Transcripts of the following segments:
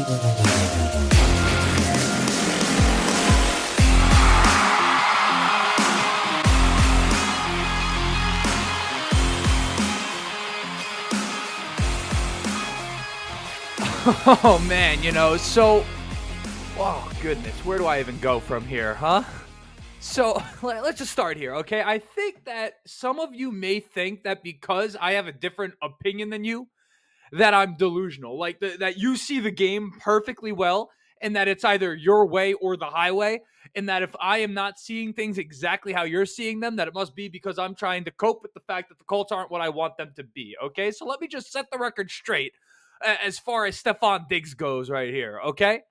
Oh man, oh goodness, where do I even go from here, huh? So let's just start here, okay? I think that some of you may think that because I have a different opinion than you, that I'm delusional, like that you see the game perfectly well, and that it's either your way or the highway, and that if I am not seeing things exactly how you're seeing them, that it must be because I'm trying to cope with the fact that the Colts aren't what I want them to be, okay? So let me just set the record straight as far as Stefon Diggs goes right here, okay?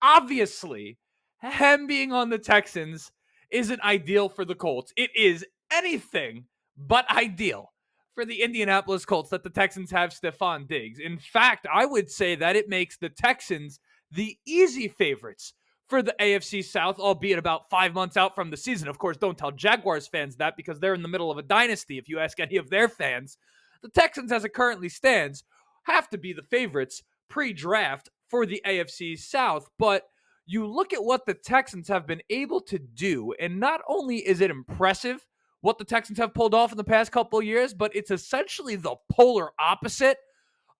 Obviously, him being on the Texans isn't ideal for the Colts. It is anything but ideal for the Indianapolis Colts that the Texans have Stefon Diggs. In fact, I would say that it makes the Texans the easy favorites for the AFC South, albeit about 5 months out from the season. Of course, don't tell Jaguars fans that because they're in the middle of a dynasty. If you ask any of their fans, the Texans, as it currently stands, have to be the favorites pre-draft for the AFC South. But you look at what the Texans have been able to do, and not only is it impressive what the Texans have pulled off in the past couple of years, but it's essentially the polar opposite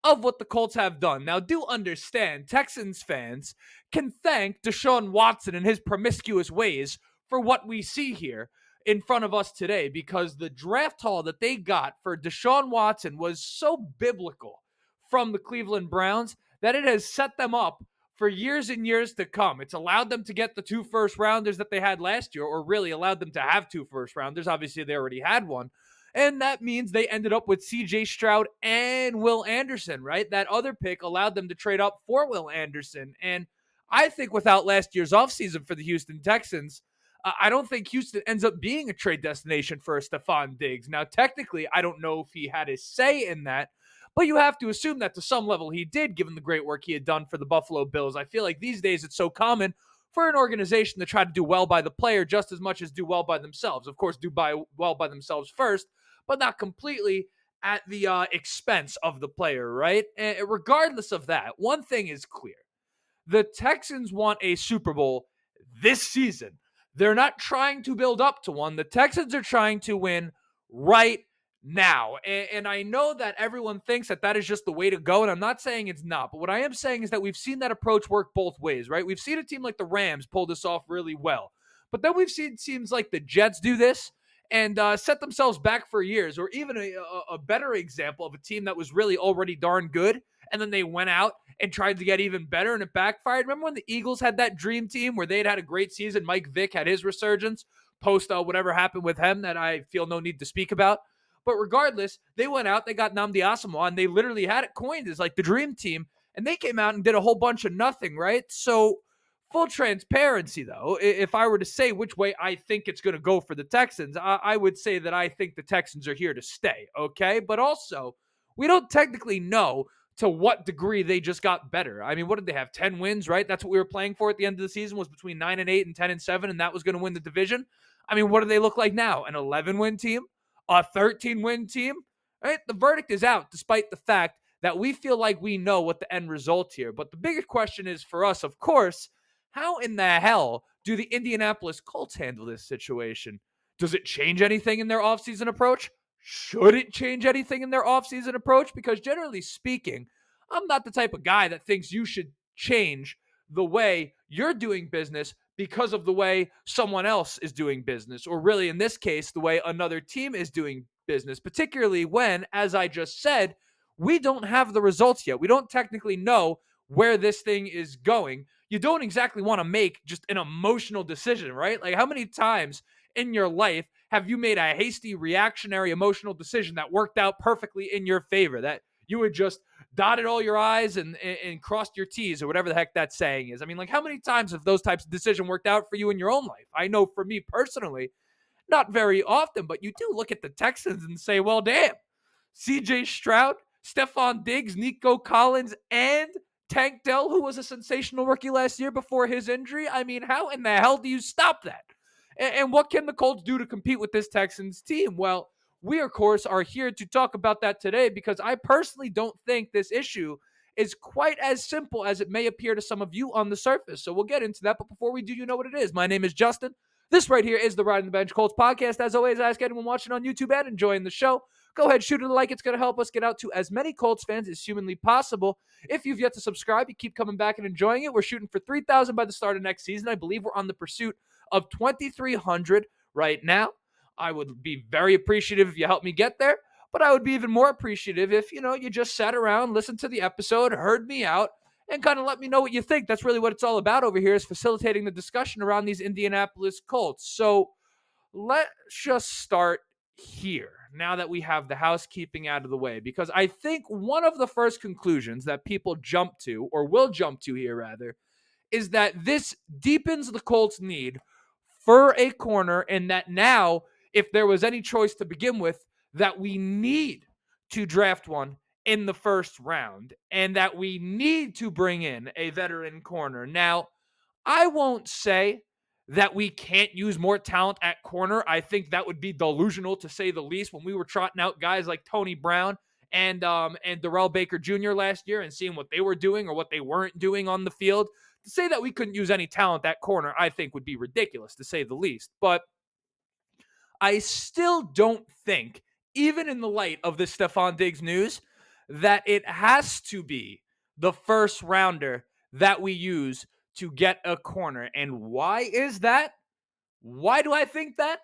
of what the Colts have done. Now, do understand, Texans fans can thank Deshaun Watson and his promiscuous ways for what we see here in front of us today, because the draft haul that they got for Deshaun Watson was so biblical from the Cleveland Browns that it has set them up for years and years to come. It's allowed them to get the 2 first-rounders that they had last year, or really allowed them to have 2 first-rounders. Obviously, they already had one. And that means they ended up with C.J. Stroud and Will Anderson, right? That other pick allowed them to trade up for Will Anderson. And I think without last year's offseason for the Houston Texans, I don't think Houston ends up being a trade destination for a Stefon Diggs. Now, technically, I don't know if he had a say in that, but you have to assume that to some level he did, given the great work he had done for the Buffalo Bills. I feel like these days it's so common for an organization to try to do well by the player just as much as do well by themselves. Of course, well by themselves first, but not completely at the expense of the player, right? And regardless of that, one thing is clear. The Texans want a Super Bowl this season. They're not trying to build up to one. The Texans are trying to win right now. And I know that everyone thinks that that is just the way to go, and I'm not saying it's not. But what I am saying is that we've seen that approach work both ways, right? We've seen a team like the Rams pull this off really well. But then we've seen teams like the Jets do this and set themselves back for years, or even a better example of a team that was really already darn good, and then they went out and tried to get even better, and it backfired. Remember when the Eagles had that dream team where they had a great season? Mike Vick had his resurgence post whatever happened with him that I feel no need to speak about. But regardless, they went out, they got Nnamdi Asomugha, and they literally had it coined as like the dream team, and they came out and did a whole bunch of nothing, right? So full transparency, though, if I were to say which way I think it's going to go for the Texans, I would say that I think the Texans are here to stay, okay? But also, we don't technically know to what degree they just got better. I mean, what did they have? 10 wins, right? That's what we were playing for at the end of the season, was between 9-8 and 10-7, and that was going to win the division. I mean, what do they look like now? An 11-win team? A 13-win team? Right? The verdict is out, despite the fact that we feel like we know what the end result here. But the bigger question is for us, of course, how in the hell do the Indianapolis Colts handle this situation? Does it change anything in their offseason approach? Should it change anything in their offseason approach? Because generally speaking, I'm not the type of guy that thinks you should change the way you're doing business because of the way someone else is doing business, or really in this case, the way another team is doing business, particularly when, as I just said, we don't have the results yet. We don't technically know where this thing is going. You don't exactly want to make just an emotional decision, right? Like, how many times in your life have you made a hasty, reactionary, emotional decision that worked out perfectly in your favor, that you had just dotted all your I's and crossed your T's, or whatever the heck that saying is? I mean, like, how many times have those types of decisions worked out for you in your own life? I know for me personally, not very often, but you do look at the Texans and say, well, damn, C.J. Stroud, Stefon Diggs, Nico Collins, and Tank Dell, who was a sensational rookie last year before his injury. I mean, how in the hell do you stop that? And what can the Colts do to compete with this Texans team? Well, we, of course, are here to talk about that today, because I personally don't think this issue is quite as simple as it may appear to some of you on the surface. So we'll get into that. But before we do, you know what it is. My name is Justin. This right here is the Riding the Bench Colts podcast. As always, I ask anyone watching on YouTube and enjoying the show, go ahead, shoot it a like. It's going to help us get out to as many Colts fans as humanly possible. If you've yet to subscribe, you keep coming back and enjoying it. We're shooting for 3,000 by the start of next season. I believe we're on the pursuit of 2,300 right now. I would be very appreciative if you help me get there, but I would be even more appreciative if, you just sat around, listened to the episode, heard me out, and kind of let me know what you think. That's really what it's all about over here, is facilitating the discussion around these Indianapolis Colts. So let's just start here now that we have the housekeeping out of the way, because I think one of the first conclusions that people jump to, or will jump to here rather, is that this deepens the Colts' need for a corner, and that now, if there was any choice to begin with, that we need to draft one in the first round, and that we need to bring in a veteran corner. Now, I won't say that we can't use more talent at corner. I think that would be delusional, to say the least, when we were trotting out guys like Tony Brown and Darrell Baker Jr. last year and seeing what they were doing or what they weren't doing on the field. To say that we couldn't use any talent at corner, I think would be ridiculous, to say the least. But I still don't think, even in the light of this Stefon Diggs news, that it has to be the first rounder that we use to get a corner. And why is that? Why do I think that?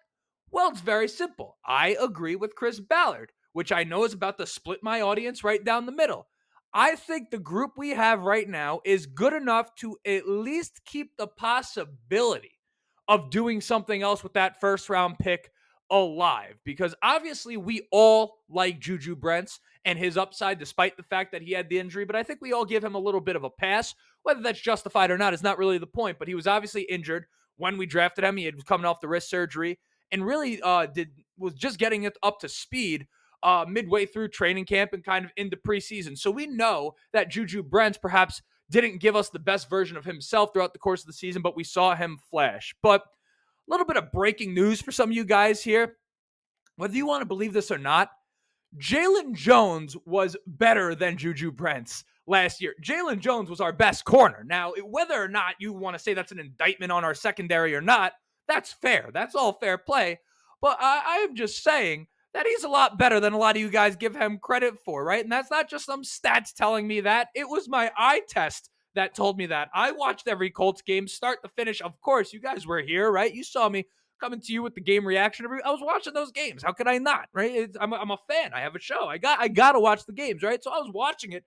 Well, it's very simple. I agree with Chris Ballard, which I know is about to split my audience right down the middle. I think the group we have right now is good enough to at least keep the possibility of doing something else with that first round pick alive, because obviously we all like Juju Brents and his upside, despite the fact that he had the injury, but I think we all give him a little bit of a pass. Whether that's justified or not is not really the point, but he was obviously injured when we drafted him. He was coming off the wrist surgery and really was just getting it up to speed midway through training camp and kind of into preseason. So we know that Juju Brents perhaps didn't give us the best version of himself throughout the course of the season, but we saw him flash. But a little bit of breaking news for some of you guys here. Whether you want to believe this or not, Jalen Jones was better than Juju Brents last year. Jalen Jones was our best corner. Now, whether or not you want to say that's an indictment on our secondary or not, that's fair. That's all fair play. But I am just saying that he's a lot better than a lot of you guys give him credit for, right? And that's not just some stats telling me that. It was my eye test that told me that. I watched every Colts game, start to finish. Of course, you guys were here, right? You saw me coming to you with the game reaction. I was watching those games. How could I not, right? I'm a fan. I have a show. I got to watch the games, right? So I was watching it,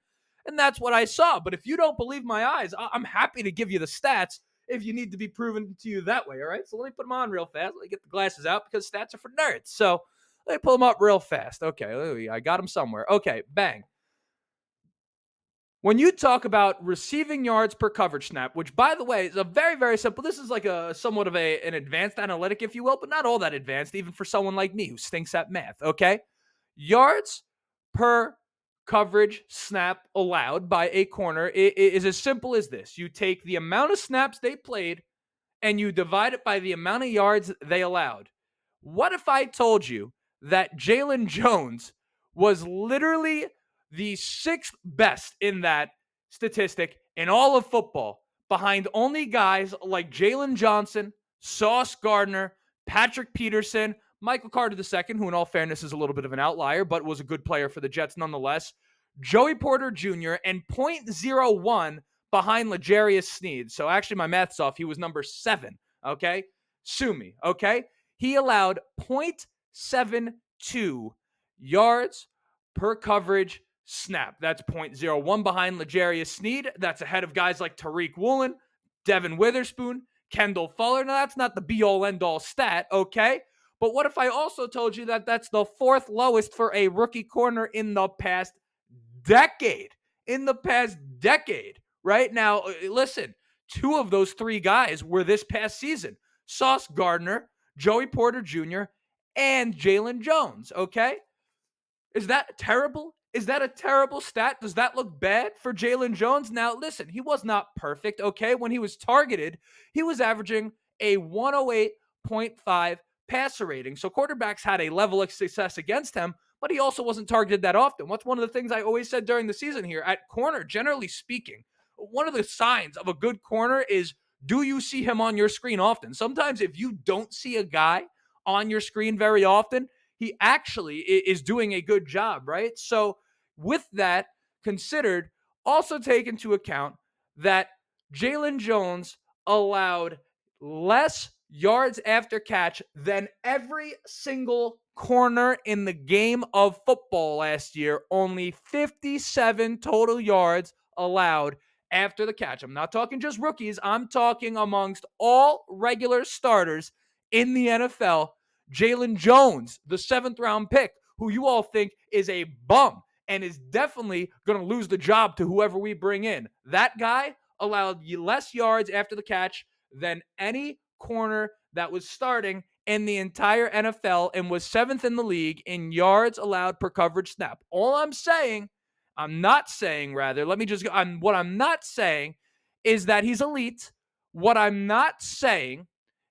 and that's what I saw. But if you don't believe my eyes, I'm happy to give you the stats if you need to be proven to you that way, all right? So let me put them on real fast. Let me get the glasses out, because stats are for nerds. So let me pull them up real fast. Okay, I got them somewhere. Okay, bang. When you talk about receiving yards per coverage snap, which, by the way, is a very, very simple, this is like a somewhat of an advanced analytic, if you will, but not all that advanced, even for someone like me who stinks at math, okay? Yards per coverage snap allowed by a corner is as simple as this. You take the amount of snaps they played and you divide it by the amount of yards they allowed. What if I told you that Jalen Jones was literally the sixth best in that statistic in all of football, behind only guys like Jalen Johnson, Sauce Gardner, Patrick Peterson, Michael Carter II, who in all fairness is a little bit of an outlier, but was a good player for the Jets nonetheless, Joey Porter Jr., and .01 behind L'Jarius Sneed. So actually my math's off. He was number 7, okay? Sue me, okay? He allowed .72 yards per coverage snap. That's .01 behind L'Jarius Sneed. That's ahead of guys like Tariq Woolen, Devin Witherspoon, Kendall Fuller. Now, that's not the be-all, end-all stat, okay? But what if I also told you that that's the 4th lowest for a rookie corner in the past decade? In the past decade, right? Now, listen, 2 of those 3 guys were this past season. Sauce Gardner, Joey Porter Jr., and Jalen Jones, okay? Is that terrible? Is that a terrible stat? Does that look bad for Jalen Jones? Now, listen, he was not perfect, okay? When he was targeted, he was averaging a 108.5 passer rating. So quarterbacks had a level of success against him, but he also wasn't targeted that often. What's one of the things I always said during the season here? At corner, generally speaking, one of the signs of a good corner is, do you see him on your screen often? Sometimes if you don't see a guy on your screen very often, he actually is doing a good job, right? So with that considered, also take into account that Jalen Jones allowed less yards after catch than every single corner in the game of football last year. Only 57 total yards allowed after the catch. I'm not talking just rookies. I'm talking amongst all regular starters in the NFL. Jalen Jones, the 7th-round pick, who you all think is a bum and is definitely going to lose the job to whoever we bring in. That guy allowed less yards after the catch than any corner that was starting in the entire NFL and was 7th in the league in yards allowed per coverage snap. All I'm saying, what I'm not saying is that he's elite. What I'm not saying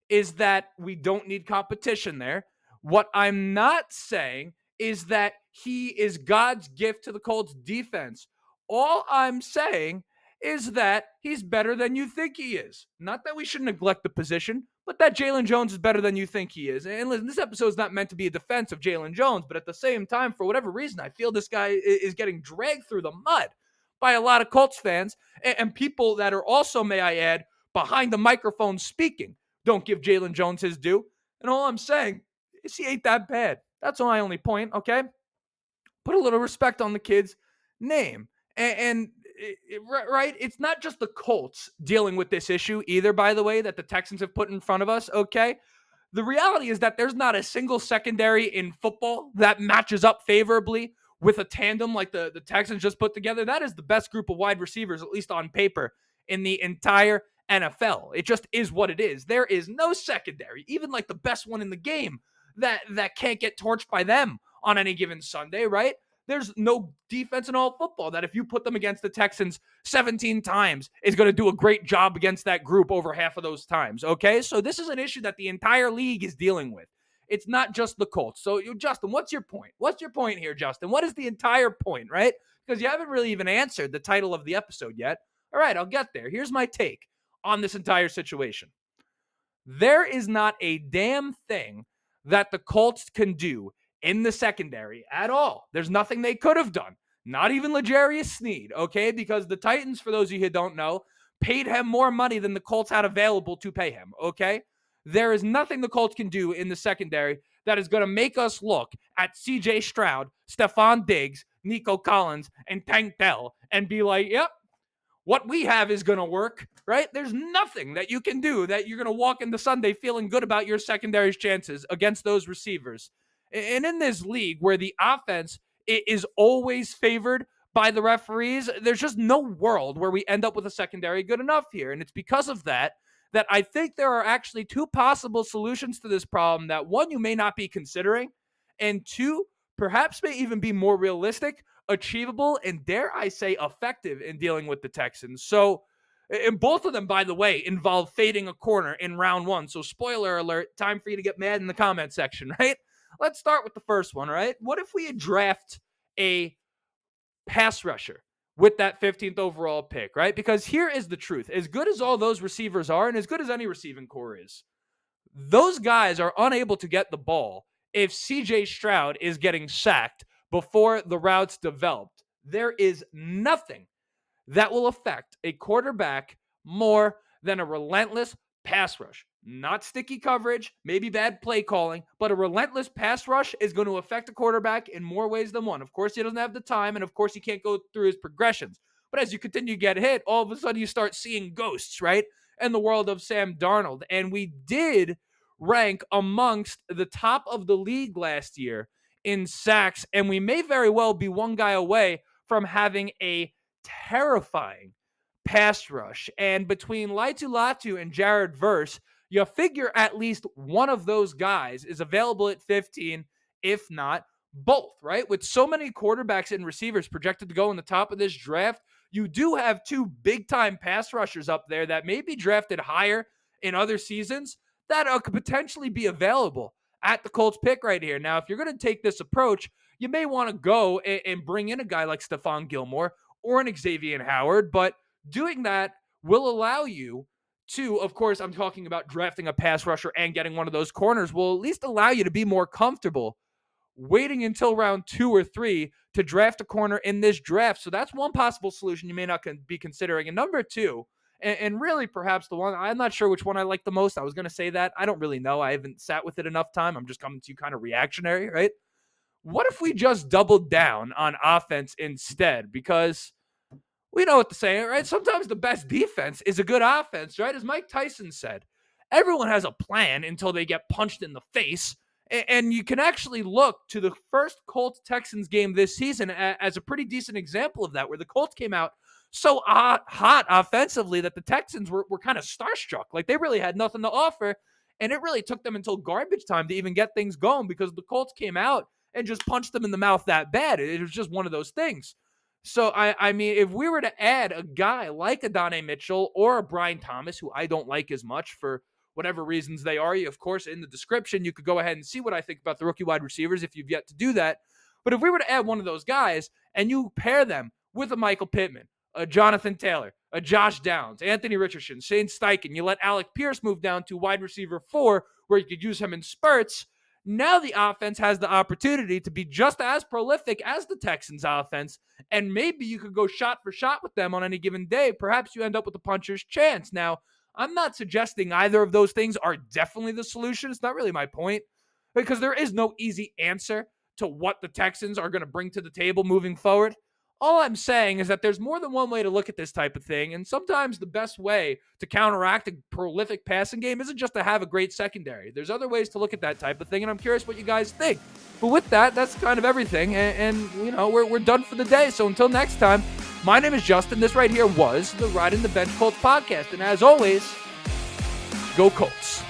is that we don't need competition there. What I'm not saying is that he is God's gift to the Colts defense. All I'm saying is that he's better than you think he is. Not that we should neglect the position, but that Jalen Jones is better than you think he is. And listen, this episode is not meant to be a defense of Jalen Jones, but at the same time, for whatever reason, I feel this guy is getting dragged through the mud by a lot of Colts fans and people that are also, may I add, behind the microphone speaking. Don't give Jalen Jones his due. And all I'm saying is he ain't that bad. That's my only point, okay? Put a little respect on the kid's name. Right? It's not just the Colts dealing with this issue either, by the way, that the Texans have put in front of us, okay? The reality is that there's not a single secondary in football that matches up favorably with a tandem like the Texans just put together. That is the best group of wide receivers, at least on paper, in the entire NFL. It just is what it is. There is no secondary, even like the best one in the game, that can't get torched by them on any given Sunday, right? There's no defense in all football that if you put them against the Texans 17 times is going to do a great job against that group over half of those times, okay? So this is an issue that the entire league is dealing with. It's not just the Colts. So, Justin, what's your point? What's your point here, Justin? What is the entire point, right? Because you haven't really even answered the title of the episode yet. All right, I'll get there. Here's my take on this entire situation. There is not a damn thing that the Colts can do in the secondary at all. There's nothing they could have done. Not even L'Jarius Sneed, okay? Because the Titans, for those of you who don't know, paid him more money than the Colts had available to pay him, okay? There is nothing the Colts can do in the secondary that is going to make us look at C.J. Stroud, Stefon Diggs, Nico Collins, and Tank Dell and be like, yep, what we have is going to work, right? There's nothing that you can do that you're going to walk into Sunday feeling good about your secondary's chances against those receivers. And in this league where the offense is always favored by the referees, there's just no world where we end up with a secondary good enough here. And it's because of that I think there are actually two possible solutions to this problem that, one, you may not be considering, and two, perhaps may even be more realistic, achievable, and dare I say effective in dealing with the Texans. So, and both of them, by the way, involve fading a corner in round one. So spoiler alert, time for you to get mad in the comment section, right? Let's start with the first one, right? What if we draft a pass rusher with that 15th overall pick, right? Because here is the truth. As good as all those receivers are, and as good as any receiving core is, those guys are unable to get the ball if CJ Stroud is getting sacked before the routes developed. There is nothing that will affect a quarterback more than a relentless pass rush. Not sticky coverage, maybe bad play calling, but a relentless pass rush is going to affect a quarterback in more ways than one. Of course, he doesn't have the time, and of course, he can't go through his progressions. But as you continue to get hit, all of a sudden you start seeing ghosts, right? In the world of Sam Darnold. And we did rank amongst the top of the league last year in sacks, and we may very well be one guy away from having a terrifying pass rush. And between Latu and Jared Verse, you figure at least one of those guys is available at 15, if not both, right? With so many quarterbacks and receivers projected to go in the top of this draft, you do have two big-time pass rushers up there that may be drafted higher in other seasons that could potentially be available at the Colts pick right here. Now, if you're going to take this approach, you may want to go and bring in a guy like Stephon Gilmore or an Xavier Howard, but doing that will allow you to, of course, I'm talking about drafting a pass rusher and getting one of those corners, will at least allow you to be more comfortable waiting until round 2 or 3 to draft a corner in this draft. So that's one possible solution you may not be considering. And number 2, and really perhaps the one, I'm not sure which one I like the most. I was going to say that. I don't really know. I haven't sat with it enough time. I'm just coming to you kind of reactionary, right? What if we just doubled down on offense instead? Because we know what to say, right? Sometimes the best defense is a good offense, right? As Mike Tyson said, everyone has a plan until they get punched in the face. And you can actually look to the first Colts-Texans game this season as a pretty decent example of that, where the Colts came out so hot offensively that the Texans were kind of starstruck. Like, they really had nothing to offer, and it really took them until garbage time to even get things going because the Colts came out and just punched them in the mouth that bad. It was just one of those things. So, I mean, if we were to add a guy like a Adonai Mitchell or a Brian Thomas, who I don't like as much for whatever reasons they are, of course, in the description, you could go ahead and see what I think about the rookie wide receivers if you've yet to do that. But if we were to add one of those guys and you pair them with a Michael Pittman, a Jonathan Taylor, a Josh Downs, Anthony Richardson, Shane Steichen, you let Alec Pierce move down to wide receiver 4 where you could use him in spurts. Now the offense has the opportunity to be just as prolific as the Texans offense, and maybe you could go shot for shot with them on any given day. Perhaps you end up with a puncher's chance. Now, I'm not suggesting either of those things are definitely the solution. It's not really my point, because there is no easy answer to what the Texans are going to bring to the table moving forward. All I'm saying is that there's more than one way to look at this type of thing, and sometimes the best way to counteract a prolific passing game isn't just to have a great secondary. There's other ways to look at that type of thing, and I'm curious what you guys think. But with that, that's kind of everything, and you know, we're done for the day. So until next time, my name is Justin. This right here was the Riding the Bench Colts podcast, and as always, go Colts.